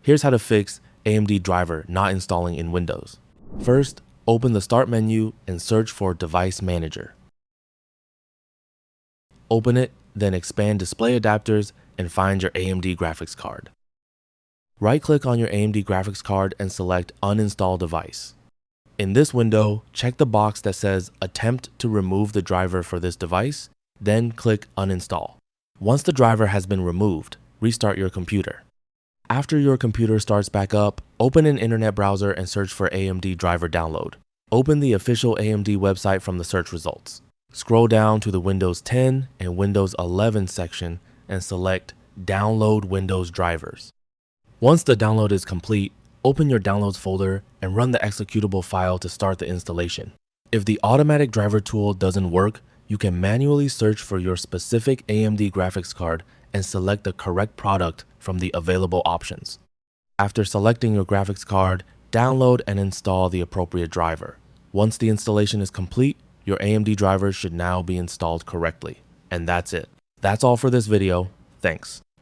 Here's how to fix AMD driver not installing in Windows. First, open the Start menu and search for Device Manager. Open it, then expand Display Adapters and find your AMD graphics card. Right-click on your AMD graphics card and select Uninstall Device. In this window, check the box that says Attempt to remove the driver for this device, then click Uninstall. Once the driver has been removed, restart your computer. After your computer starts back up, open an internet browser and search for AMD driver download. Open the official AMD website from the search results. Scroll down to the Windows 10 and Windows 11 section and select Download Windows Drivers. Once the download is complete, open your Downloads folder and run the executable file to start the installation. If the automatic driver tool doesn't work, you can manually search for your specific AMD graphics card and select the correct product from the available options. After selecting your graphics card, download and install the appropriate driver. Once the installation is complete, your AMD drivers should now be installed correctly. And that's it. That's all for this video. Thanks.